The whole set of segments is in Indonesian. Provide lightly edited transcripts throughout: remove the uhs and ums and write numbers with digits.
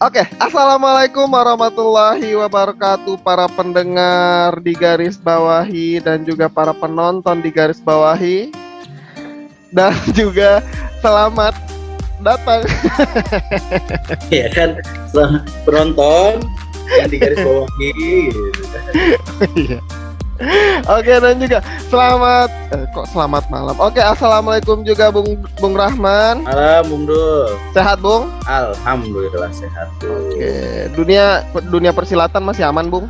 Oke, assalamualaikum warahmatullahi wabarakatuh para pendengar di garis bawahi dan juga para penonton di garis bawahi dan juga selamat datang. Ya kan, selamat penonton yang di garis bawahi gitu. Iya. Oke, dan juga selamat kok selamat malam. Oke, assalamualaikum juga Bung Rahman. Malam Bung Dul. Sehat Bung? Alhamdulillah sehat tuh. Oke, dunia persilatan masih aman Bung?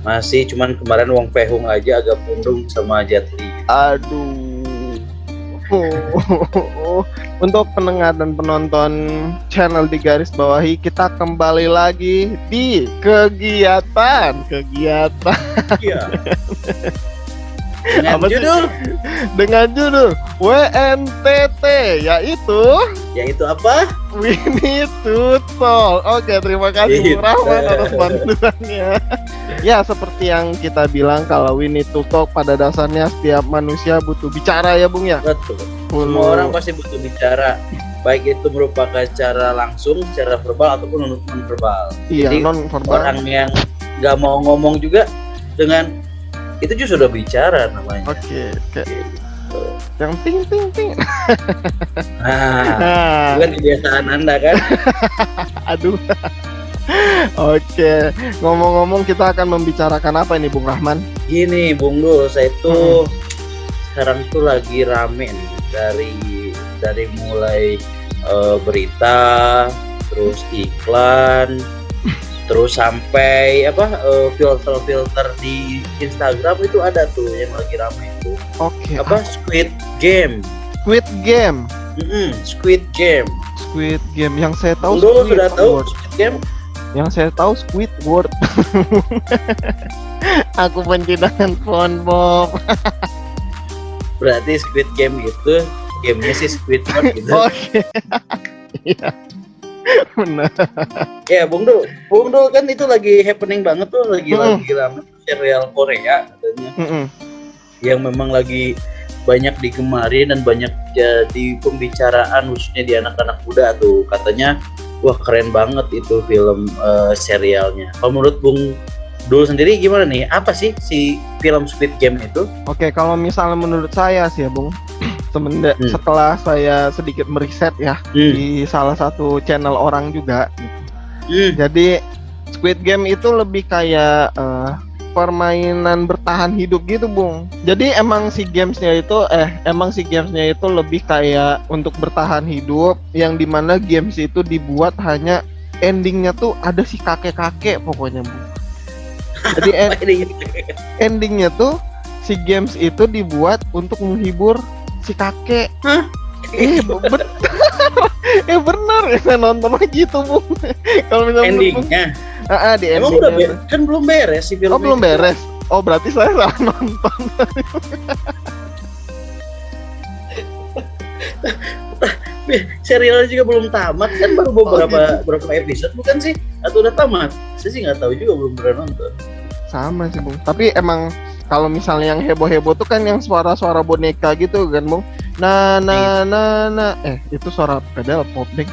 Masih, cuman kemarin Wong Fehung aja agak pundung sama Jet Li. Aduh. Untuk pendengar dan penonton channel di garis bawahi, kita kembali lagi di kegiatan. Iya. Dengan Apa sih? Dengan judul WNTT, yaitu apa? We Need to Talk. Oke, terima kasih Bung Rahman atas bantuannya. Ya, seperti yang kita bilang, kalau we need to talk pada dasarnya setiap manusia butuh bicara ya Bung ya. Betul. Semua orang pasti butuh bicara, baik itu merupakan cara langsung, secara verbal ataupun non verbal. Iya, Jadi non verbal. orang yang nggak mau ngomong juga dengan itu juga sudah bicara namanya. Oke. Yang ting ting ting. Nah, bukan kebiasaan Anda kan? Aduh. Oke, ngomong-ngomong kita akan membicarakan apa ini Bung Rahman? Gini Bung Dul, saya tuh sekarang tuh lagi rame nih dari mulai berita, terus iklan, terus sampai filter di Instagram itu ada tuh yang lagi rame itu. Oke. Squid Game. Squid Game. Squid Game. Squid Game yang saya tahu. Lu sudah tahu Squid Game? Yang saya tahu Squidward. Aku benci dengan SpongeBob. Berarti Squid Game itu gamenya si Squidward gitu. Oke. Iya. Benar. Ya Bung Dul kan itu lagi happening banget tuh, lagi rame serial Korea katanya. Yang memang lagi banyak digemari dan banyak jadi pembicaraan khususnya di anak-anak muda tuh, katanya wah keren banget itu film serialnya. Kalau menurut Bung Dul sendiri gimana nih? Apa sih si film Squid Game itu? Oke, kalau misalnya menurut saya sih ya Bung, setelah saya sedikit meriset ya di salah satu channel orang juga gitu. Jadi Squid Game itu lebih kayak permainan bertahan hidup gitu Bung. Jadi emang si gamesnya itu lebih kayak untuk bertahan hidup, yang dimana games itu dibuat hanya endingnya tuh ada si kakek-kakek pokoknya Bung. Jadi endingnya tuh si games itu dibuat untuk menghibur si kakek. Benar ya, saya nonton gitu Bung. Kalau misalnya endingnya di emang endingnya udah kan belum beres si film. belum beres. Oh, berarti saya salah nonton. Serialnya juga belum tamat kan, baru beberapa episode bukan sih? Atau udah tamat? Saya sih nggak tahu juga, belum pernah nonton. Sama sih Bung. Tapi emang kalau misalnya yang heboh-heboh tuh kan yang suara-suara boneka gitu kan Bung. Itu suara pedal pop deh.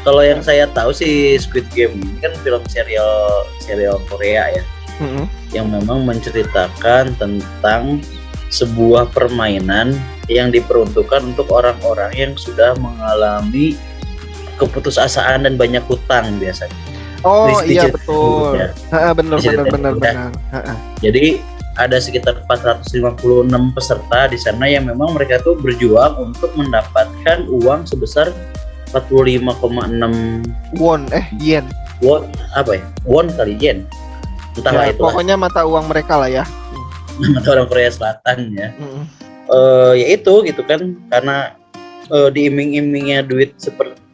Kalau yang saya tahu sih Squid Game ini kan film serial Korea ya, yang memang menceritakan tentang sebuah permainan yang diperuntukkan untuk orang-orang yang sudah mengalami keputusasaan dan banyak hutang biasanya. Oh iya betul. Benar. Jadi ada sekitar 456 peserta di sana yang memang mereka tuh berjuang untuk mendapatkan uang sebesar 45,6 yen. Won kali yen. Entahlah itu. Pokoknya mata uang mereka lah ya. Mata orang Korea Selatan ya. Ya itu gitu kan, karena diiming-imingnya duit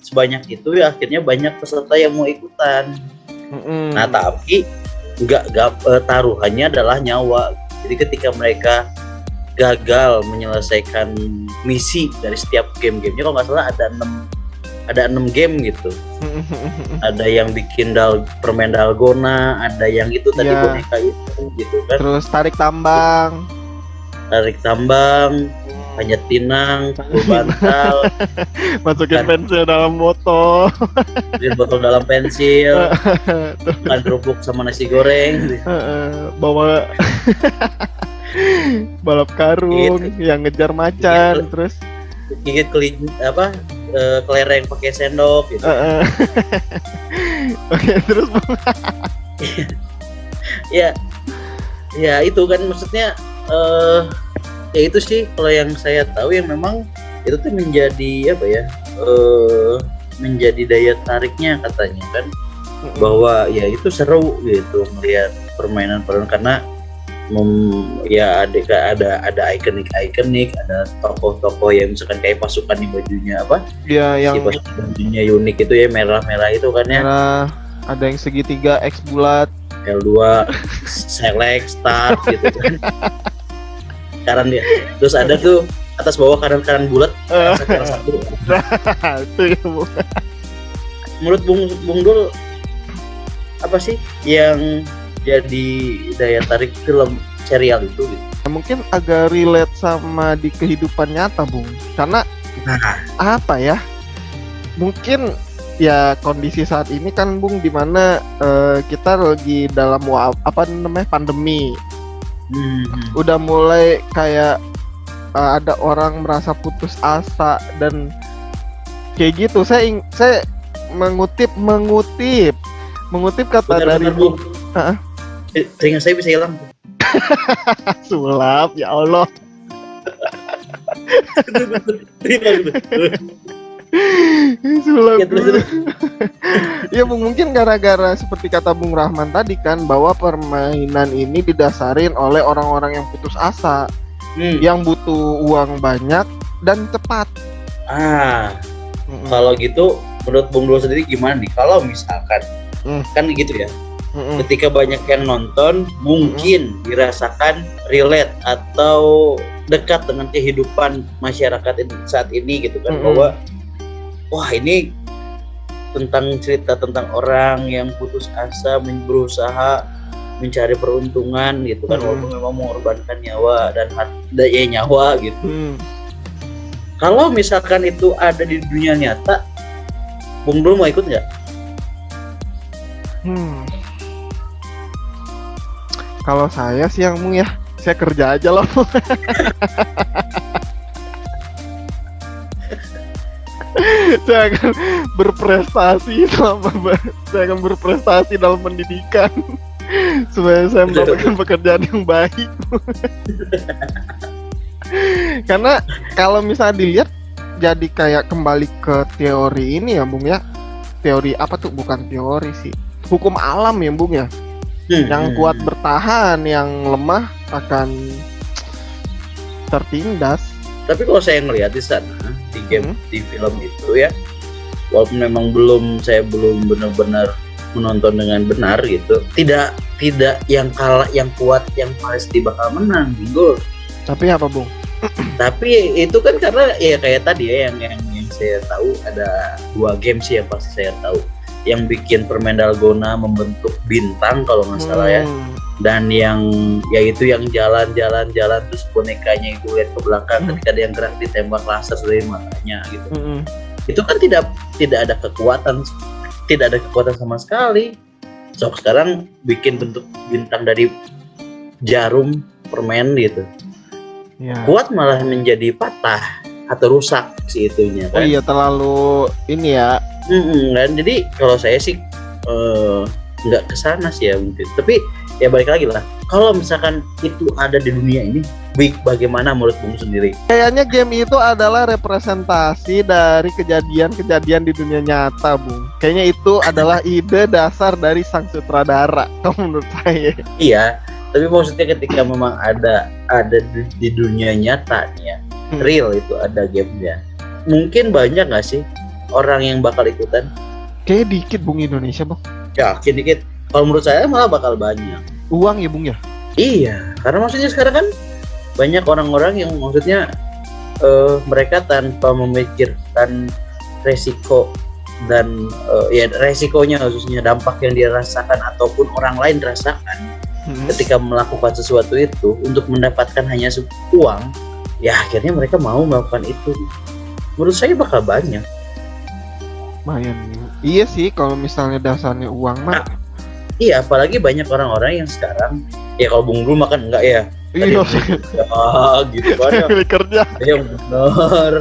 sebanyak itu ya akhirnya banyak peserta yang mau ikutan. Nah tapi taruhannya adalah nyawa. Jadi ketika mereka gagal menyelesaikan misi dari setiap game-gamenya, kalau nggak salah ada 6 game gitu. Ada yang bikin permen dalgona, ada yang itu tadi boneka itu gitu kan. Terus tarik tambang. panjat pinang, pukul bantal, masukin pensil dalam botol, masukin botol dalam pensil, makan kerupuk sama nasi goreng, bawa balap karung gitu. Yang ngejar macan, terus gigit kelereng pakai sendok gitu. Oke, terus ya itu kan maksudnya ya itu sih kalau yang saya tahu yang memang itu tuh menjadi menjadi daya tariknya katanya kan, bahwa ya itu seru gitu melihat permainan karena ya ada ikonik, ada tokoh-tokoh yang misalkan kayak pasukan di bajunya yang pasukan bajunya unik itu ya, merah itu kan ya. Ada yang segitiga X bulat, L2 select start gitu kan. Kanan dia. Terus ada tuh atas bawah kanan bulat, satu. Itu ya, Bu. Menurut Bung Dul apa sih yang jadi daya tarik film serial itu gitu? Mungkin agak relate sama di kehidupan nyata, Bung. Karena apa ya? Mungkin ya kondisi saat ini kan, Bung, dimana kita lagi dalam pandemi. Udah mulai kayak ada orang merasa putus asa dan kayak gitu. Saya mengutip kata dari Bung. Telinga saya bisa hilang. Sulap, ya Allah. Sulap. Ya, Bung, mungkin gara-gara seperti kata Bung Rahman tadi kan, bahwa permainan ini didasarin oleh orang-orang yang putus asa, yang butuh uang banyak dan cepat. Kalau gitu menurut Bung Dul sendiri gimana nih? Kalau misalkan kan gitu ya. Ketika banyak yang nonton, mungkin dirasakan relate atau dekat dengan kehidupan masyarakat saat ini gitu kan, bahwa wah ini cerita tentang orang yang putus asa berusaha mencari peruntungan gitu kan, walaupun memang mengorbankan nyawa dan nyawa gitu. Kalau misalkan itu ada di dunia nyata, Bung Dul mau ikut nggak? Kalau saya sih saya kerja aja loh. Saya akan berprestasi dalam pendidikan supaya saya mendapatkan pekerjaan yang baik. Karena kalau misalnya dilihat, jadi kayak kembali ke teori ini ya, Bung ya. Teori apa tuh? Bukan teori sih, hukum alam ya, Bung ya. Yang kuat bertahan, yang lemah akan tertindas. Tapi kalau saya ngelihat di sana di game di film itu ya, walaupun memang saya belum benar-benar menonton dengan benar gitu, tidak yang kalah, yang kuat, yang pasti bakal menang gitu. Tapi apa, Bung? Tapi itu kan karena ya kayak tadi ya, yang saya tahu ada 2 game sih yang pasti saya tahu. Yang bikin permen dalgona membentuk bintang kalau nggak salah ya, dan yang yaitu yang jalan terus bonekanya itu lihat ke belakang, ketika ada yang gerak ditembak laser dari matanya gitu. Itu kan tidak ada kekuatan sama sekali. So sekarang bikin bentuk bintang dari jarum permen gitu, kuat malah menjadi patah atau rusak si itunya kan. Oh iya, terlalu ini ya. Kan jadi kalau saya sih nggak kesana sih ya mungkin. Tapi ya balik lagi lah, kalau misalkan itu ada di dunia ini, bagaimana menurut Bung sendiri? Kayaknya game itu adalah representasi dari kejadian-kejadian di dunia nyata, Bung. Kayaknya itu adalah ide dasar dari sang sutradara, menurut saya. Iya, tapi maksudnya ketika memang ada di dunia nyata nih ya, real itu ada gamenya, mungkin banyak nggak sih orang yang bakal ikutan? Kayak dikit, Bung, Indonesia, Bung. Yakin dikit. Kalau menurut saya malah bakal banyak. Uang ya, Bung ya? Iya, karena maksudnya sekarang kan banyak orang-orang yang maksudnya mereka tanpa memikirkan resiko dan ya resikonya, khususnya dampak yang dia rasakan ataupun orang lain rasakan ketika melakukan sesuatu itu untuk mendapatkan hanya uang, ya akhirnya mereka mau melakukan itu. Menurut saya bakal banyak. Lumayan. Iya sih kalau misalnya dasarnya uang mah. Iya, apalagi banyak orang-orang yang sekarang ya kalau Bung Dulu makan enggak ya. Iya. Gitu kan. Kerja. Ada yang bener.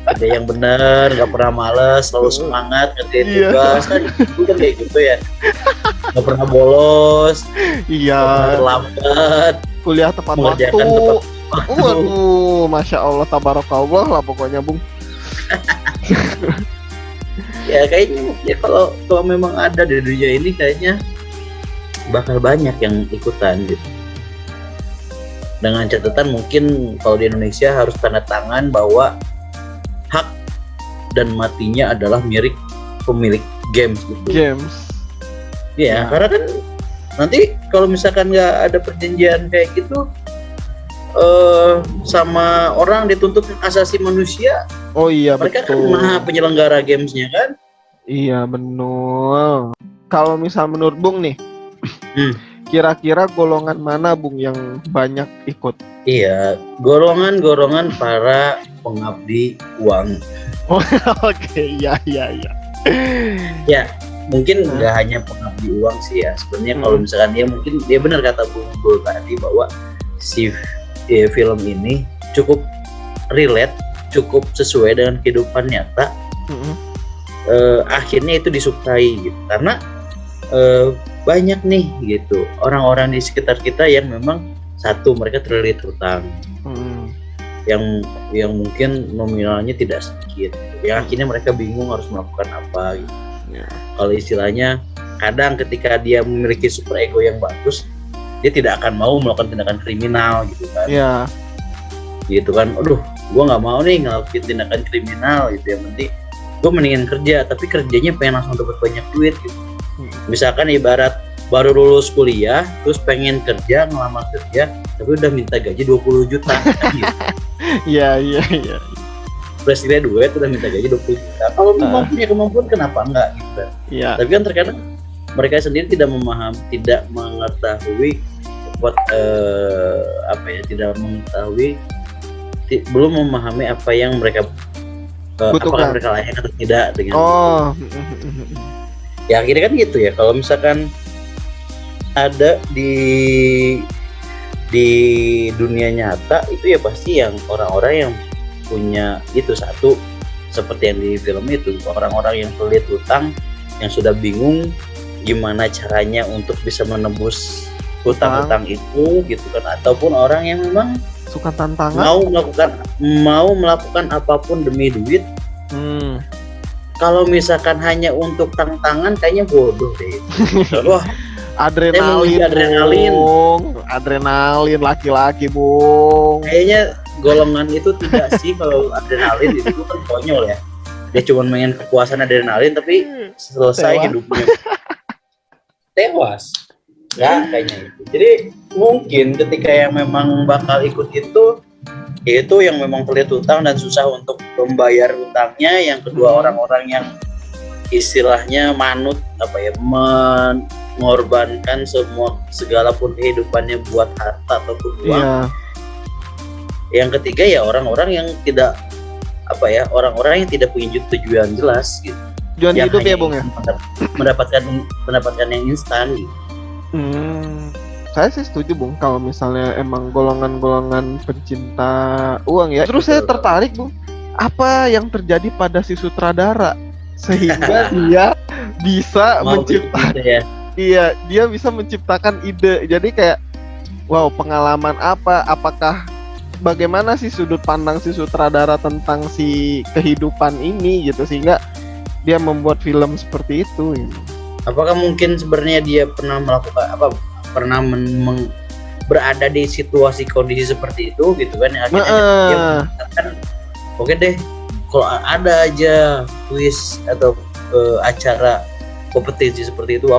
Ada yang bener, nggak pernah males, selalu semangat ngerjain tugas kan, itu kan kayak gitu ya. Nggak pernah bolos. Iya. Nggak pernah terlambat. Kuliah tepat waktu. Waduh, masya Allah, tabarakallah lah pokoknya Bung. Ya kayaknya ya kalau memang ada di dunia ini kayaknya bakal banyak yang ikutan gitu. Dengan catatan mungkin kalau di Indonesia harus tanda tangan bahwa hak dan matinya adalah milik pemilik games gitu. Games. Iya, karena kan nanti kalau misalkan nggak ada perjanjian kayak gitu, sama orang dituntut asasi manusia. Oh iya, mereka betul. Kan maha penyelenggara gamesnya kan? Iya benar. Kalau misal menurut Bung nih, kira-kira golongan mana Bung yang banyak ikut? Iya, golongan para pengabdi uang. Oh, oke, iya. Ya, mungkin nggak hanya pengabdi uang sih ya. Sebenarnya kalau misalkan dia benar kata Bung Bul tadi bahwa si film ini cukup relate, cukup sesuai dengan kehidupan nyata. Akhirnya itu disukai gitu. Karena banyak nih gitu orang-orang di sekitar kita yang memang satu mereka terlilit hutang. Yang mungkin nominalnya tidak sedikit, yang akhirnya mereka bingung harus melakukan apa gitu. Kalau istilahnya kadang ketika dia memiliki super ego yang bagus, dia tidak akan mau melakukan tindakan kriminal gitu kan. Gitu kan, aduh gue nggak mau nih ngelakuin tindakan kriminal gitu, yang penting gue mendingan kerja, tapi kerjanya pengen langsung dapat banyak duit gitu. Misalkan ibarat baru lulus kuliah terus pengen kerja, ngelamar kerja tapi udah minta gaji 20 juta gitu. Iya. Presiden duit udah minta gaji 20 juta. Kalau memang punya kemampuan kenapa enggak gitu kan. Tapi kan terkadang mereka sendiri tidak mengetahui belum memahami apa yang mereka apakah mereka layak atau tidak dengan ya akhirnya kan gitu ya. Kalau misalkan ada di dunia nyata itu ya pasti yang orang-orang yang punya itu satu seperti yang di film itu, orang-orang yang pelit hutang yang sudah bingung gimana caranya untuk bisa menebus hutang-hutang itu gitu kan, ataupun orang yang memang suka tantangan mau melakukan apapun demi duit. Kalau misalkan hanya untuk tantangan kayaknya bodoh deh. Wah, adrenalin laki-laki Bung. Kayaknya golongan itu tidak sih. Kalau adrenalin itu kan konyol ya. Dia cuma pengen kepuasan adrenalin tapi selesai hidupnya tewas. Ya kayaknya itu. Jadi mungkin ketika yang memang bakal ikut itu yang memang pelit hutang dan susah untuk membayar hutangnya. Yang kedua orang-orang yang istilahnya manut mengorbankan segala pun kehidupannya buat harta ataupun uang. Yang ketiga ya orang-orang yang tidak orang-orang yang tidak punya tujuan jelas gitu. Tujuan hidup ya Bung ya. Mendapatkan yang instan gitu. Saya sih setuju Bung kalau misalnya emang golongan-golongan pencinta uang ya. Terus saya tertarik Bung, apa yang terjadi pada si sutradara sehingga dia bisa menciptakan dia bisa menciptakan ide. Jadi kayak wow, pengalaman apakah bagaimana sih sudut pandang si sutradara tentang si kehidupan ini gitu sehingga dia membuat film seperti itu gitu. Apakah mungkin sebenarnya dia pernah melakukan pernah berada di situasi kondisi seperti itu gitu kan, yang akhirnya dia mengatakan oke deh kalau ada aja kuis atau acara kompetisi seperti itu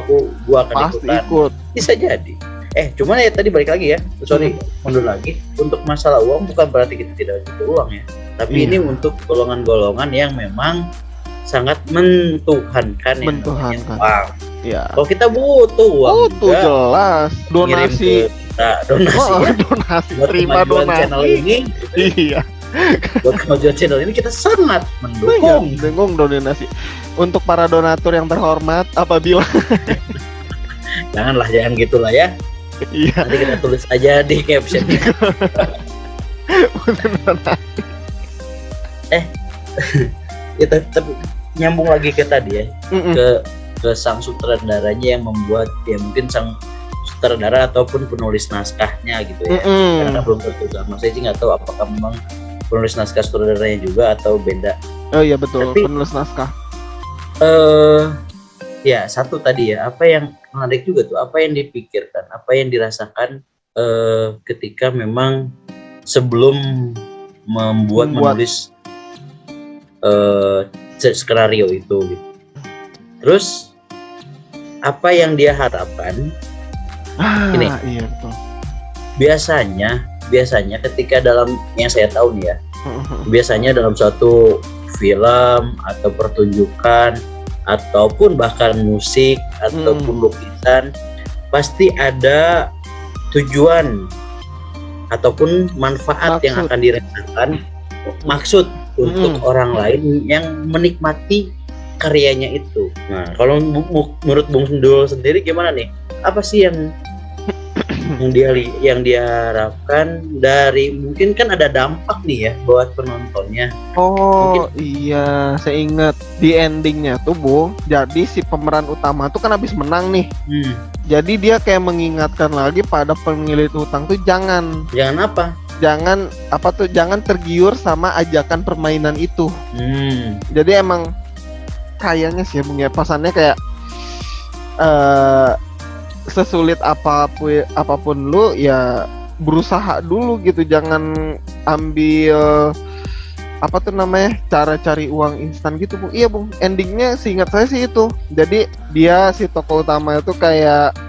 gua akan ikut. Bisa jadi. Cuman ya tadi balik lagi ya, mundur lagi, untuk masalah uang bukan berarti kita tidak butuh uang ya, tapi ini untuk golongan-golongan yang memang sangat mentuhankan uang. Ya. Kalau kita butuh uang, jelas donasi minta donasi ya. Donasi, buat terima kemajuan donasi. channel ini. Iya. Buat kemajuan channel ini kita sangat Iya, mendukung. donasi. Untuk para donatur yang terhormat, apabila Jangan gitulah ya. iya. Nanti kita tulis aja di caption. Ya, tapi nyambung lagi ke tadi ya, ke sang sutradaranya yang membuat, ya mungkin sang sutradara ataupun penulis naskahnya gitu ya. Karena belum tentu sama, saya sih nggak tahu apakah memang penulis naskah sutradaranya juga atau beda. Oh iya betul, tapi, penulis naskah. Ya satu tadi ya, apa yang menarik juga tuh, apa yang dipikirkan, apa yang dirasakan ketika memang sebelum menulis skenario itu gitu. Terus apa yang dia harapkan? Ini iya betul. Biasanya ketika dalam yang saya tahu nih ya, biasanya dalam suatu film atau pertunjukan ataupun bahkan musik ataupun lukisan pasti ada tujuan ataupun manfaat yang akan dirasakan, maksud untuk orang lain yang menikmati karyanya itu. Nah, kalau menurut Bung Sendul sendiri gimana nih? Apa sih yang dia harapkan dari, mungkin kan ada dampak nih ya buat penontonnya. Oh mungkin, iya, saya ingat di endingnya tuh Bung, jadi si pemeran utama tuh kan habis menang nih. Jadi dia kayak mengingatkan lagi pada pengilit hutang tuh jangan apa? Jangan tergiur sama ajakan permainan itu. Jadi emang kayaknya sih Bung ya, pesannya kayak sesulit apapun lu ya berusaha dulu gitu, jangan ambil cara cari uang instan gitu Bung. Iya Bung, endingnya seingat saya sih itu. Jadi dia si tokoh utama itu kayak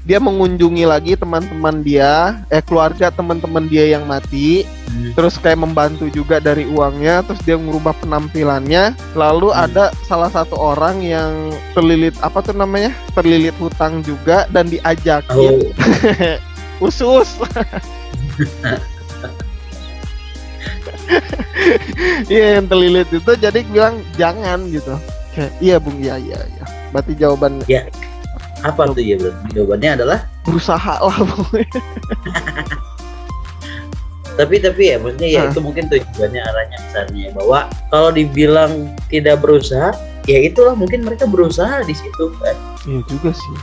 dia mengunjungi lagi teman-teman dia, keluarga teman-teman dia yang mati, terus kayak membantu juga dari uangnya, terus dia merubah penampilannya. Lalu ada salah satu orang yang terlilit hutang juga dan diajakin usus. Iya, yang terlilit itu jadi bilang jangan gitu. Kayak iya Bung, iya. Berarti jawaban ya. Apa tuh ya berarti? Jawabannya adalah berusaha lah Bung. Tapi ya maksudnya ya itu mungkin tujuannya, arahnya besarnya bahwa kalau dibilang tidak berusaha, ya itulah mungkin mereka berusaha di situ kan. Iya juga sih.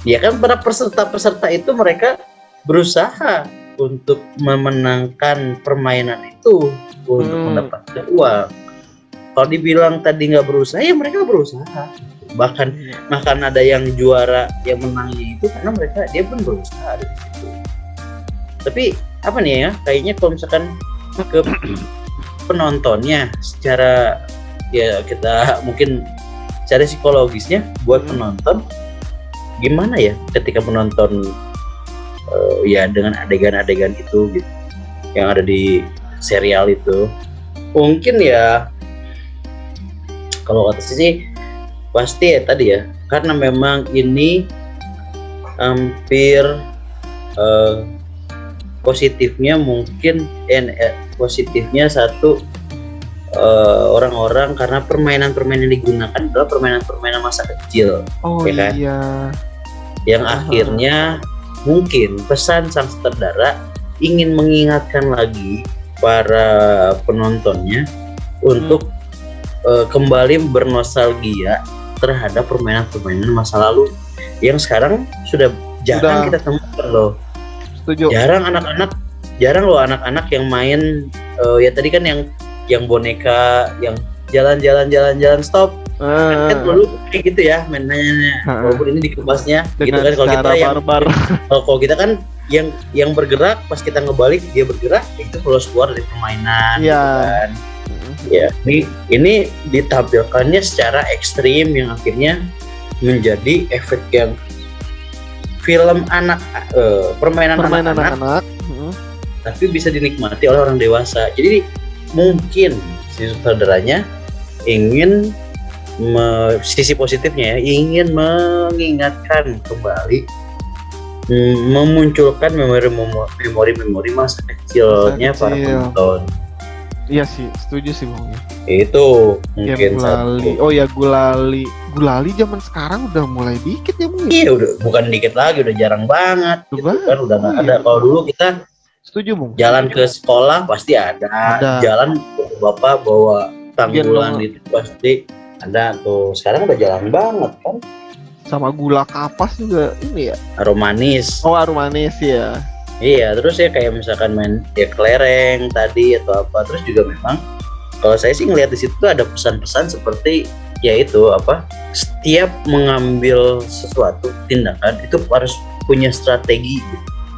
Ya kan para peserta itu mereka berusaha untuk memenangkan permainan itu untuk mendapatkan uang. Kalau dibilang tadi nggak berusaha, ya mereka berusaha. Bahkan ada yang juara, yang menangnya itu karena dia pun berusaha di situ. Tapi apa nih ya, kayaknya kalau misalkan ke penontonnya secara, ya kita mungkin secara psikologisnya buat penonton gimana ya ketika penonton ya dengan adegan-adegan itu gitu yang ada di serial itu, mungkin ya kalau kata sih pasti ya tadi ya, karena memang ini hampir positifnya mungkin positifnya satu, orang-orang karena permainan-permainan yang digunakan adalah permainan-permainan masa kecil. Ya kan? Iya. Yang akhirnya mungkin pesan sang sutradara ingin mengingatkan lagi para penontonnya untuk kembali bernostalgia terhadap permainan-permainan masa lalu yang sekarang sudah jarang kita temukan loh. Setuju. Jarang loh anak-anak yang main ya tadi kan yang boneka yang jalan stop. Kan dulu kayak gitu ya mainannya. Walaupun ini dikemasnya gitu kan, kalau kita kalau kita kan yang bergerak pas kita ngebalik dia bergerak, itu keluar dari permainan gitu kan. Ya, ini ditampilkannya secara ekstrim yang akhirnya menjadi efek yang film permainan anak-anak. Tapi bisa dinikmati oleh orang dewasa. Jadi mungkin si sutradaranya ingin sisi positifnya ya, ingin mengingatkan kembali memunculkan memori masa kecilnya para penonton. Iya sih, setuju sih Bang. Itu mungkin Gulali. Oh ya Gulali zaman sekarang udah mulai dikit ya Bang. Iya udah bukan dikit lagi, udah jarang banget. Gitu kan udah nggak ada. Kalau dulu kita setuju Bang. Jalan ke sekolah pasti ada. Jalan bapak bawa tanggulan itu pasti ada tuh. Sekarang udah jarang banget kan. Sama gula kapas juga ini ya. Aromanis. Oh aromanis ya. Iya, terus ya kayak misalkan main ya kelereng tadi atau apa. Terus juga memang kalau saya sih ngelihat di situ ada pesan-pesan seperti ya itu apa? Setiap mengambil sesuatu tindakan itu harus punya strategi,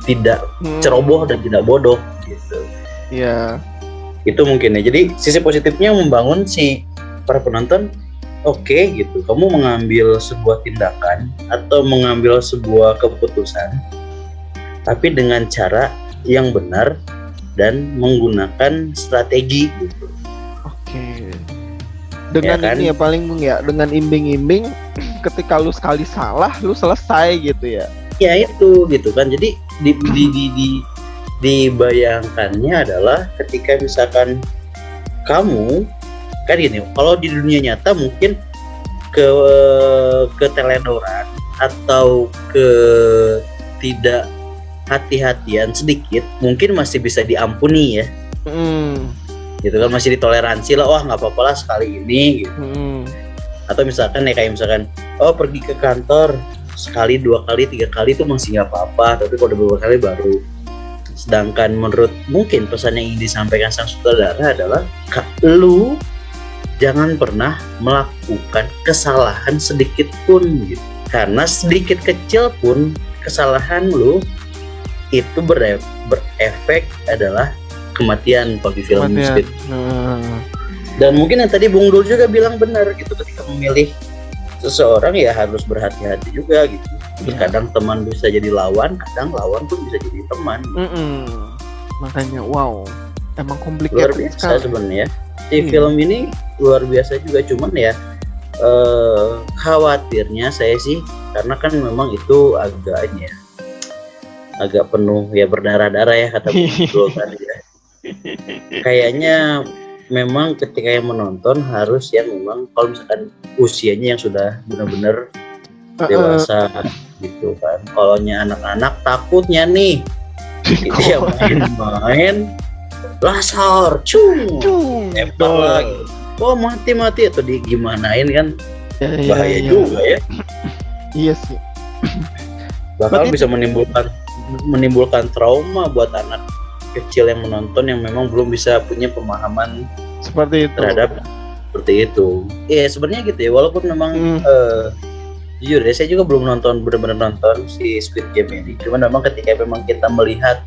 tidak ceroboh dan tidak bodoh gitu. Iya. Itu mungkin ya. Jadi sisi positifnya membangun si para penonton. Oke, gitu. Kamu mengambil sebuah tindakan atau mengambil sebuah keputusan tapi dengan cara yang benar dan menggunakan strategi gitu. Oke. Dengan ya kan? ini ya paling Bung ya, dengan imbing-imbing ketika lu sekali salah lu selesai gitu ya. Ya itu gitu kan. Jadi dibayangkannya adalah ketika misalkan kamu kan gini, kalau di dunia nyata mungkin ke teledoran atau ke tidak hati-hatian sedikit mungkin masih bisa diampuni ya. Gitu kan masih ditoleransi lah, wah nggak apa-apa lah sekali ini gitu. Atau misalkan ya kayak misalkan pergi ke kantor sekali, 2 kali, 3 kali itu masih nggak apa-apa, tapi kalau udah beberapa kali baru. Sedangkan menurut mungkin pesan yang ingin disampaikan sang sutradara adalah lu jangan pernah melakukan kesalahan sedikit pun gitu. Karena sedikit kecil pun kesalahan lu itu berefek adalah kematian kalau di film Speed. Dan mungkin yang tadi Bung Dul juga bilang benar gitu, ketika memilih seseorang ya harus berhati-hati juga gitu. Kadang teman bisa jadi lawan, kadang lawan pun bisa jadi teman. Makanya wow, emang complicated luar biasa sebenarnya. Film ini luar biasa juga, cuman ya khawatirnya saya sih karena kan memang itu agak penuh ya berdarah-darah ya kata Bung tadi ya. Kayaknya memang ketika yang menonton harus yang memang kalau misalkan usianya yang sudah benar-benar dewasa gitu kan. Kalau anak-anak takutnya nih dia main lasar, tembak lagi. Mati atau digimanain kan bahaya juga ya. Iya sih. Bahkan bisa menimbulkan trauma buat anak kecil yang menonton yang memang belum bisa punya pemahaman seperti itu terhadap seperti itu. Iya sebenarnya gitu ya, walaupun memang jujur ya saya juga belum benar-benar nonton si Squid Game ini. Cuman memang ketika memang kita melihat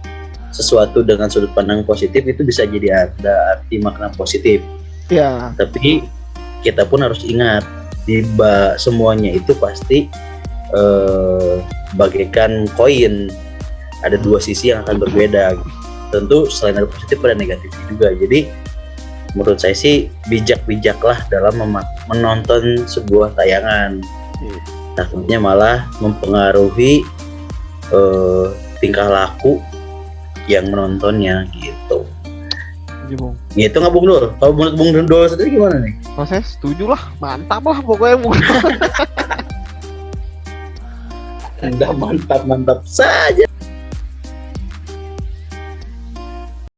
sesuatu dengan sudut pandang positif itu bisa jadi ada arti makna positif. Ya. Tapi kita pun harus ingat semuanya itu pasti bagaikan koin, ada dua sisi yang akan berbeda. Tentu selain ada positif ada negatifnya juga. Jadi menurut saya sih bijak-bijaklah dalam menonton sebuah tayangan. Takutnya malah mempengaruhi tingkah laku yang menontonnya gitu. Gitu nggak Bung Dul? Kalau menurut Bung Dul sendiri gimana nih? Oh saya setuju lah, mantap lah pokoknya Bung. Udah mantap saja.